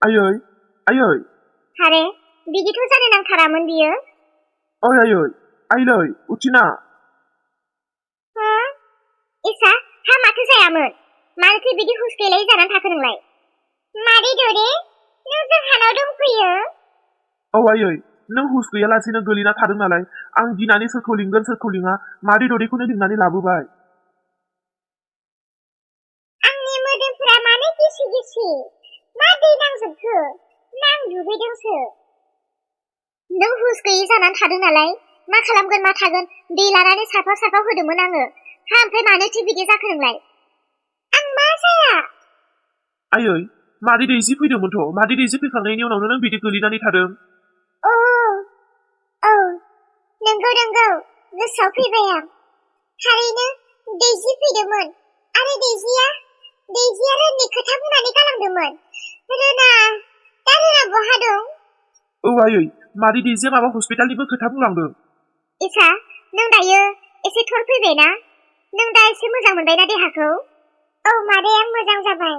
आयै आयै हारे बिदिथ' जानो नांथारामोन बियो। ओइ आयै आइलै उथिना हो इसा हा माथो जायामोन मानोथो बिदि हुस गैलायै जानानै थाखो नोंलाय? मादै दौरे नों जोंहानाव दंफैयो? औ आयै नों हुस गैयालासेनो गोलैना थादों नालाय आं गिनानै सोरखौ लिंगोन सोरखौ लिङा मादै दौरेखौनो लिंनानै लाबोबाय। आंनि मोदोमफोरा मानो गिसि गिसि मा दै नांजोबखो ना आं दुगैदोंसो? नों हुस गैयि जानानै थादों नालाय मा खालामगोन मा थागोन दै लानानै सारफाव सारफाव होदोंमोन आङो। हा ओमफ्राय मानोथो बिदि जाखो नोंलाय? आं मा जाया? आयै मादै दैजि फैदोंमोनथ' मादै दैजि फैखांनायनि उनावनो नों बिदि गोलैनानै थादों। औ नंगौ गोसोआव फैबाय आं। थारैनो दैजि फैदोंमोन आरो दैजिया रोननि खोथा बुंनानै गालांदोंमोन। दा रोना बहा दं? औ आयै मादै दैजिया माबा हस्पिटालनिबो खोथा बुंलांदों। इसा नों दायो एसे थर फैबायना? नों दा एसे मोजां मोनबायना देहाखौ? औ मादै आं मोजां जाबाय।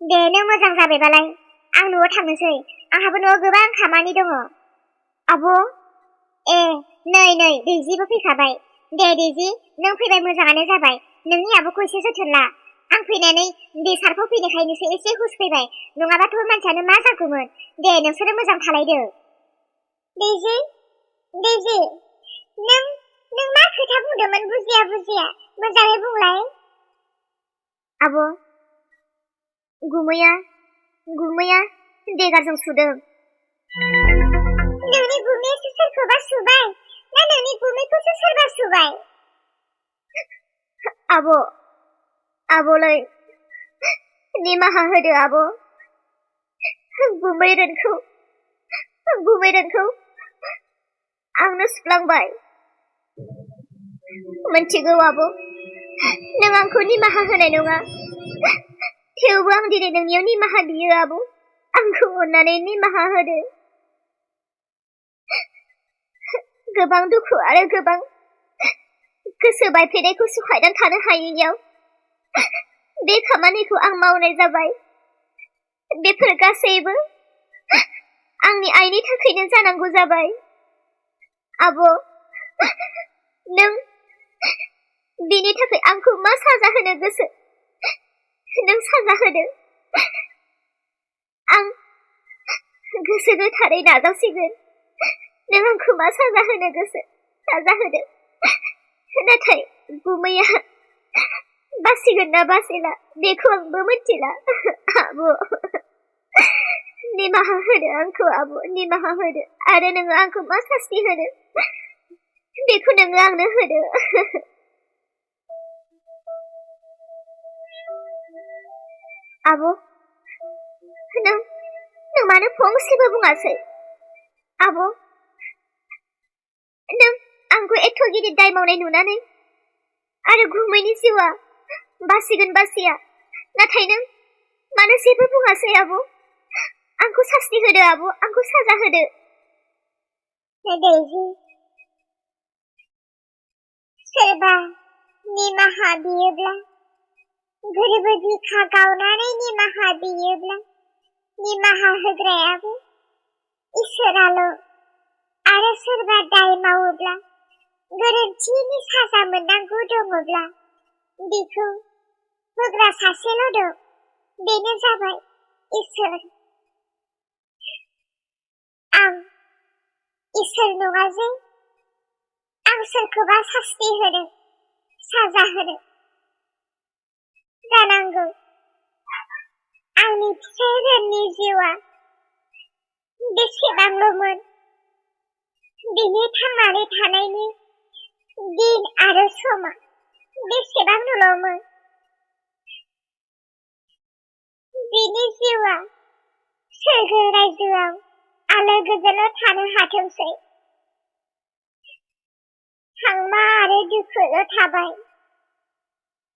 दे नों मोजां जाबायबालाय आं न'आव थांनोसै। आंहाबो न'आव गोबां खामानि दङ। आब' ए नै दैजिबो फैखाबाय। दे दैजि नों फैबाय मोजाङानो जाबाय। नोंनि आब'खौ एसे जोथोन ला। आं फैनानै दै सारफाव फैनायखायनोसो एसे हुस फैबाय नङाबाथ' मानसियानो मा जागौमोन। दे नोंसोरो मोजां थालायदो। दैजि नों मा खोथा बुंदोंमोन बुजिया मोजाङै बुंलाय। आब' गुमैया देगारजों सुदों। नोंनि गुमैयासो सोरखौबा सुबाय ना नोंनि गुमैखौसो सोरबा सुबाय? आब'लै निमाहा होदो आब'। गुमै रोनखौ आंनो सुफ्लांबाय। मोनथिगौ आब' नों आंखौ निमाहा होनाय नङा। थेवबो आं दिनै नोंनियाव निमाहा बियो आब'। आंखौ अननानै निमाहा होदो। गोबां दुखु आरो गोबां गोसो बायफ्लेनायखौ सहायनानै थानो हायैयाव बे खामानिखौ आं मावनाय जाबाय। बेफोर गासैबो आंनि आइनि थाखायनो जानांगौ जाबाय। आब' नों बेनि थाखाय आंखौ मा साजा होनो गोसो नों साजा होदो। आं गोसो गोथारै नाजावसिगोन। नों आंखौ मा साजा होनो गोसो साजा होदो। नाथाय गुमैया बासिगोन ना बासिला बेखौ आंबो मिथिला। आब' निमाहा होदो आंखौ आब' निमाहा होदो। आरो नोङो आंखौ मा सास्ति होनो बेखौ नोङो आंनो होदो। आब' नों मानो फंसेबो बुङासै? आब' नों आंखौ एथ' गिदिर दाय मावनाय नुनानै आरो गुमैनि जिउआ बासिगोन बासिया नाथाय नों मानो जेबो बुङासै? आब' आंखौ सास्ति होदो आब' आंखौ साजा होदो। दैजि सोरबा निमाहा बियोब्ला गोरबो बिखा गावनानै निमाहा बियोब्ला निमाहा होग्रायाबो इसोराल'। आरो सोरबा दाय मावोब्ला गोरोन्थिनि साजा मोननांगौ दङब्ला बेखौ होग्रा सासेल' दं, बेनो जाबाय इसोर। आं इसोर नङा जे आं सोरखौबा सास्ति होनो साजा होनो। जानांगौ आंनि फिसाइ रोननि जिउआ बेसेबांल'मोन, बिनि थांनानै थानायनि दिन आरो समा बेसेबांल'मोन। बिनि जिउआ सोरगो रायजोआव आलो गोजोनल' थानो हाथोंसै। हांमा आरो दुखुल' थाबाय।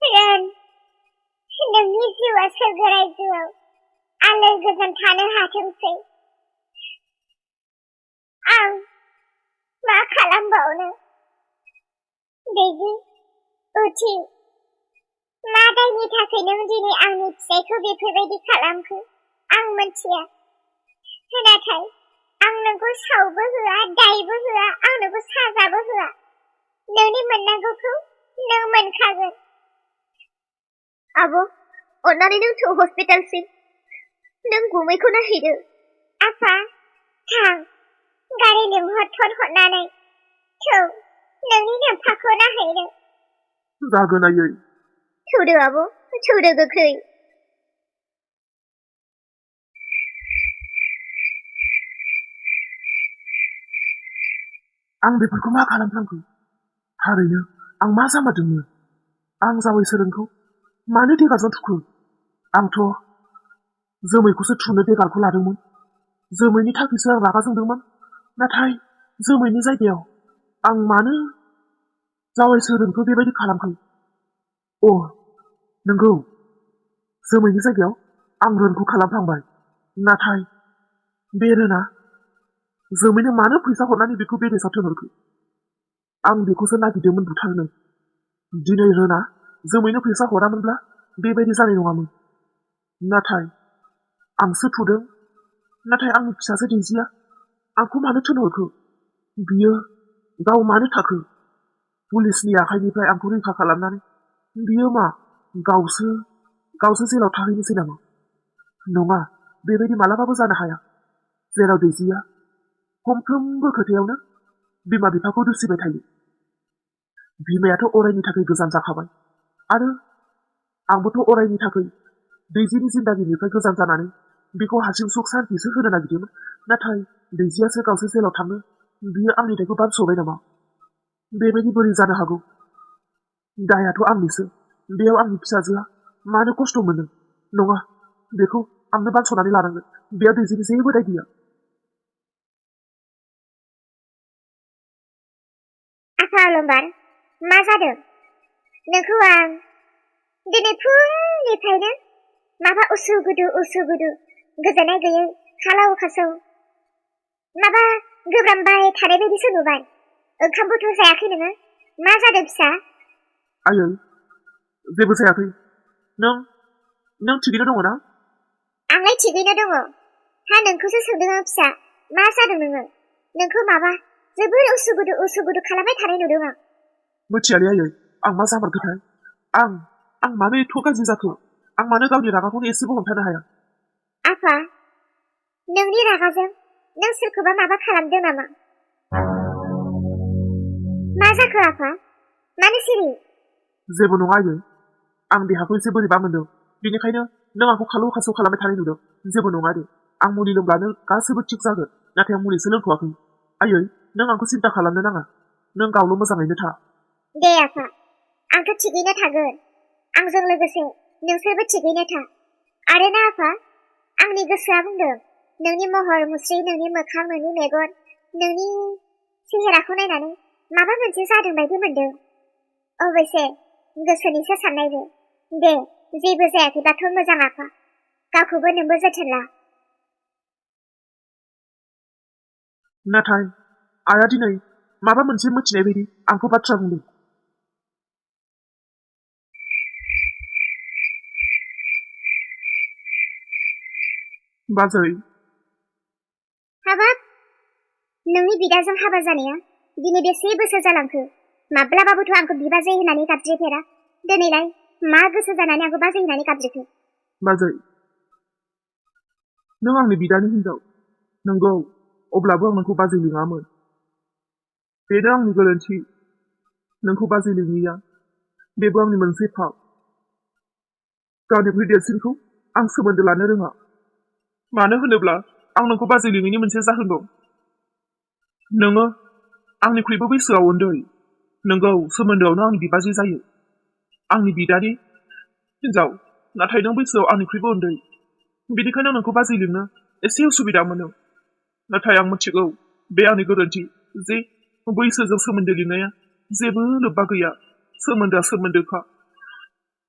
रोन नोंनि जिउआ सोरगो रायजोआव आलो गोजोन थानो हाथोंसै। आं मा खालामबावनो? दैजि उथि मा दायनि थाखाय नों दिनै आंनि फिसाइखौ बेफोरबायदि खालामखो आं मिथिया। नाथाय आं नोंखौ सावबो होआ दायबो होआ आं नोंखौ साजाबो होआ नोंनि मोननांगौखौ नों मोनखागोन आब' अन्नानै नों थौ हस्पिटालसिम नों गुमैखौ नायहैदो आफा थां गारि लिंहर थन हरनानै थौ नोंनि नोमफाखौ नायहैदो जागोन आयै थौदो आब' थौदो गोख्रै आं बेफोरखौ मा खालामफ्लांखो थारैनो आं मा जामारदोंमोन आं जावै सोरखौ मानो देगारजों थुखो आंथ' जोमैखौसो थुनो देगारखौ लादोंमोन जोमैनि थाखायसो आं रागा जोंदोंमोन नाथाय जोमैनि जायगायाव आं मानो जावै सोरखौ बेबायदि खालामखो अ नंगौ जोमैनि जायगायाव आं रोनखौ खालामफ्लांबाय नाथाय बे रोना जोमैनो मानो फैसा हरनानै बेखौ बेदेसाव थिनहरखो आं बेखौसो नागिरदोंमोन बुथारनो दिनै रोना जोमैनो फैसा हरामोनब्ला बेबायदि जानाय नङामोन नाथाय आंसो थुदों नाथाय आंनि फिसाजो दैजिया आंखौ मानो थिनहरखो बियो गाव मानो थाखो पुलिसनि आखाइनिफ्राय आंखौ रैखा खालामनानै बियो मा गावसो जेलाव थाहैनोसै नामा नङा बेबायदि मालाबाबो जानो हाया जेराव दैजिया खमफ्रोमबो खोथायावनो बिमा बिफाखौ दुसिबाय थायो बिमायाथ' अरायनि थाखाय गोजान जाखाबाय आरो आंबोथ' अरायनि थाखाय दैजिनि जिन्दागिनिफ्राय गोजान जानानै बेखौ हारसिं सुख सान्तिसो होनो नागिरदोंमोन नाथाय दैजियासो गावसो जेलाव थाङो बियो आंनि दायखौ बानस'बाय नामा बेबायदि बोरै जानो हागौ दायाथ' आंनिसो बेयाव आंनि फिसाजोआ मानो खस्थ' मोनो नङा बेखौ आंनो बानस'नानै लानांगोन बेयाव दैजिनि जेबो दाय गैया आफा अलंबार मा जादों नोंखौ आं दिनै फुंनिफ्रायनो माबा उसु गुदु गोजोननाय गैयै खालाव खासाव माबा गोब्रामबाय थानाय बायदिसो नुबाय ओंखामबोथ' जायाखै नोङो मा जादों फिसा आयै जेबो जायाखै नों थिगैनो दङ ना आंलाय थिगैनो दङ हा नोंखौसो सोंदों आं फिसा मा जादों नोंखौ माबा जोबोर उसु गुदु खालामबाय थानाय नुदों आं मिथियालै आयै आं मा जामारखोथाय आं मानो एथ' गाज्रि जाखो आं मानो गावनि रागाखौनो एसेबो हमथानो हाया आफा नोंनि रागाजों नों सोरखौबा माबा खालामदों नामा मा जाखो आफा मानो सिरि जेबो नङा आयै आं देहाखौ एसे बोरैबा मोनदों बेनिखायनो नों आंखौ खालौ खासौ खालामबाय थानाय नुदों जेबो नङा दे आं मुलि लोंब्लानो गासैबो थिग जागोन नाथाय आं मुलिसो लोंथ'वाखै आयै नों आंखौ सिन्था खालामनो नाङा नों गावल' मोजाङैनो था दे आफा आंथ' थिगैनो थागोन आंजों लोगोसे नोंसोरबो थिगैनो था आरो ना आफा आंनि गोसोआ बुंदों नोंनि महर मुस्रि नोंनि मोखां नोंनि मेगन नोंनि सेहेराखौ नायनानै माबा मोनसे जादों बायदि मोनदों अबयसे गोसोनिसो साननायबो दे जेबो जायाखैबाथ' मोजां आफा गावखौबो नोंबो जोथोन ला नाथाय आइया दिनै माबा मोनसे मिथिनाय बायदि आंखौ बाथ्रा बुंदों बाजै हाबाब नोंनि बिदाजों हाबा जानाया दिनै बेसे बोसोर जालांखो माब्लाबाबोथ' आंखौ बिबाजै होननानै गाबज्रिफेरा दिनैलाय मा गोसो जानानै आंखौ बाजै होननानै गाबज्रिखो बाजै नों आंनि बिदानि हिनजाव नंगौ अब्लाबो आं नोंखौ बाजै लिङामोन बेनो आंनि गोरोन्थि नोंखौ बाजै लिङिया बेबो आंनि मोनसे फाव गावनिख्रुइ देरसिनखौ आं सोमोन्दो लानो रोङा मानो होनोब्ला आं नोंखौ बाजै लिङिनि मोनसे जाहोन दं नोङो आंनिख्रुइबो बैसोआव उन्दै नोंगौ सोमोन्दोआवनो आंनि बिबाजै जायो आंनि बिदानि हिनजाव नाथाय नों बैसोआव आंनिख्रुइबो उन्दै बेनिखायनो नोंखौ बाजै लिंनो एसे उसुबिदा मोनो नाथाय आं मिथिगौ बे आंनि गोरोन्थि जे बैसोजों सोमोन्दो लिंनाया जेबो लोब्बा गैया सोमोन्दोआ सोमोन्दोखा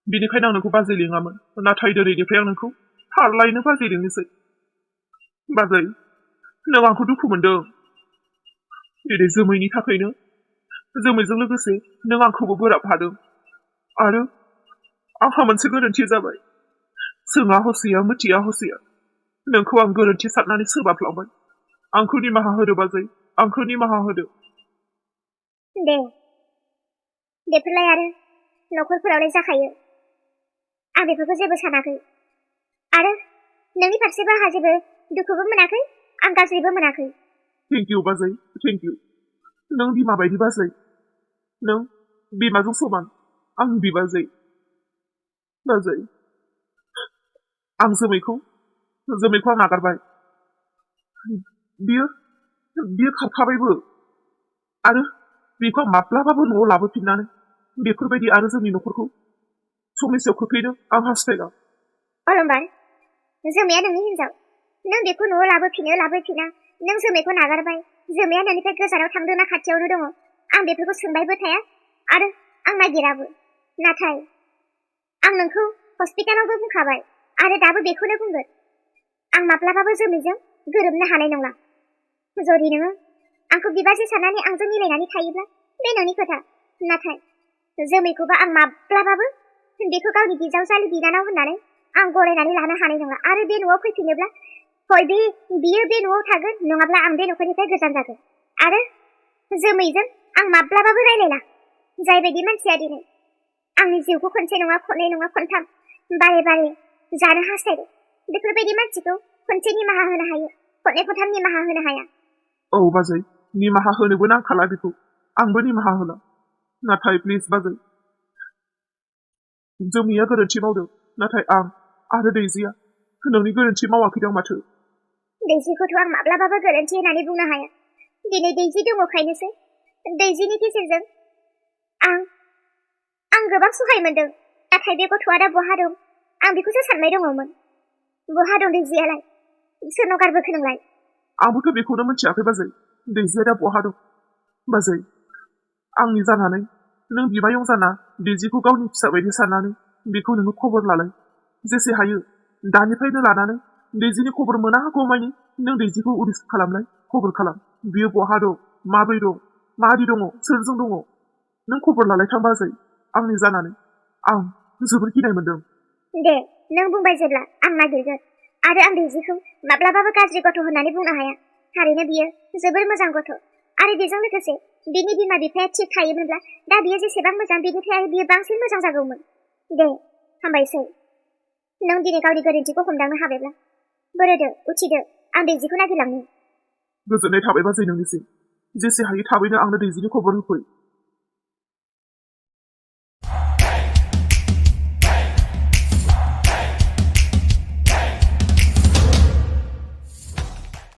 बेनिखायनो आं नोंखौ बाजै लिङामोन नाथाय दिनैनिफ्राय आं नोंखौ थारलायनो बाजै लिंनोसै बाजै नों आंखौ दुखु मोनदों दिनै जोमैनि थाखायनो जोमैजों लोगोसे नों आंखौबो बोराबफादों आरो आंहा मोनसे गोरोन्थि जाबाय सोङा हसिया मिथिया हसिया नोंखौ आं गोरोन्थि साननानै सोरबाफ्लांबाय। आंखौ निमाहा होदो बाजै, आंखौ निमाहा होदो। दे बेफोरलाय आरो न'खरफोरावलाय जाखायो। आं बेफोरखौ जेबो सानाखै आरो नोंनि फारसेबो आंहा जेबो दुखुबो मोनाखै, आं गाज्रिबो मोनाखै। थेंक इउ बाजै, थेंक इउ। नों बिमा बायदि बाजै। नों बिमाजों समान, आंनि बिबाजै। बाजै, आं जोमैखौ आं नागारबाय। बियो खारखाबायबो आरो बेखौ आं माब्लाबाबो न'आव लाबोफिननानै बेफोरबायदि आरो जोंनि न'खरखौ समस्यायाव खोख्लैनो आं हास्थायला। अलंबार, जोमैया नोंनि हिनजाव। नों बेखौ न'आव लाबोफिना नों जोमैखौ नागारबाय। जोमैया नोंनिफ्राय गोजानाव थांदों ना खाथियावनो दङ आं बेफोरखौ सोंबायबो थाया आरो आं नागिराबो। नाथाय आं नोंखौ हस्पिटालावबो बुंखाबाय आरो दाबो बेखौनो बुंगोन। आं माब्लाबाबो जोमैजों गोरोबनो हानाय नंला। जुदि नोङो आंखौ बिबाजै साननानै आंजों मिलायनानै थायोब्ला बे नोंनि खोथा। नाथाय जोमैखौबो आं माब्लाबाबो बेखौ गावनि बिजावजालि बिनानाव होननानै आं गनायनानै लानो हानाय नंला। आरो बे न'आव फैफिनोब्ला हय बियो बे न'आव थागोन, नङाब्ला आं बे न'खरनिफ्राय गोजान जागोन। आरो जोमैजों आं माब्लाबाबो रायलायला। जायबायदि मानसिया दिनै आंनि जिउखौ खनसे नङा खननै नङा खनथाम बारे बारे जानो हास्थायदों, बेफोरबायदि मानसिखौ खनसे निमाहा होनो हायो, खननै खनथाम निमाहा होनो हाया। औ बाजै, निमाहा होनोबो नांखाला बेखौ, आंबो निमाहा होला। नाथाय प्लिज बाजै, जोमैया गोरोन्थि मावदों, नाथाय आं आरो दैजिया नोंनि गोरोन्थि मावाखैदां माथो। दैजिखौथ' आं माब्लाबाबो गोरोन्थि होननानै बुंनो हाया। दिनै दैजि दङखायनोसै दैजिनि गेजेरजों आं गोबां सहाय मोनदों। नाथाय बे गथ'आ दा बहा दं आं बेखौसो सानबाय दङमोन। बहा दं दैजियालाय? सोरनाव गारबोखो नोंलाय? आंबोथ' बेखौनो मिथियाखै बाजै, दैजिया दा बहा दं। बाजै, आंनि जानानै नों बिमायं जाना दैजिखौ गावनि फिसा बायदि साननानै बेखौ नोङो खबर लालाय। जेसे हायो दानिफ्रायनो लानानै दैजिनि खबर मोनागौमानि नों दैजिखौ उदिस खालामलाय, खबर खालाम। बियो बहा दं, माब्रै दं, मादि दङ, सोरजों दङ, नों खबर लालायथां बाजै। आंनि जानानै आं जोबोर गिनाय मोनदों। दे नों बुंबाय जेब्ला आं नागिरगोन। आरो आं दैजिखौ माब्लाबाबो गाज्रि गथ' होननानै बुंनो हाया। थारैनो बियो जोबोर मोजां गथ'। आरो बेजों लोगोसे बिनि बिमा बिफाया थिग थायोमोनब्ला दा बियो जेसेबां मोजां बेनिफ्राय आरो बियो बांसिन मोजां जागौमोन। दे हामबायसै, नों दिनै गावनि गोरोन्थिखौ हमदांनो हाबायब्ला बोरोदो, उथिदो, आं दैजिखौ नागिरलांनो। गोजोननाय थाबाय बाजै नोंनिसिम। जेसे हायो थाबैनो आंनो दैजिनि खबर होफै।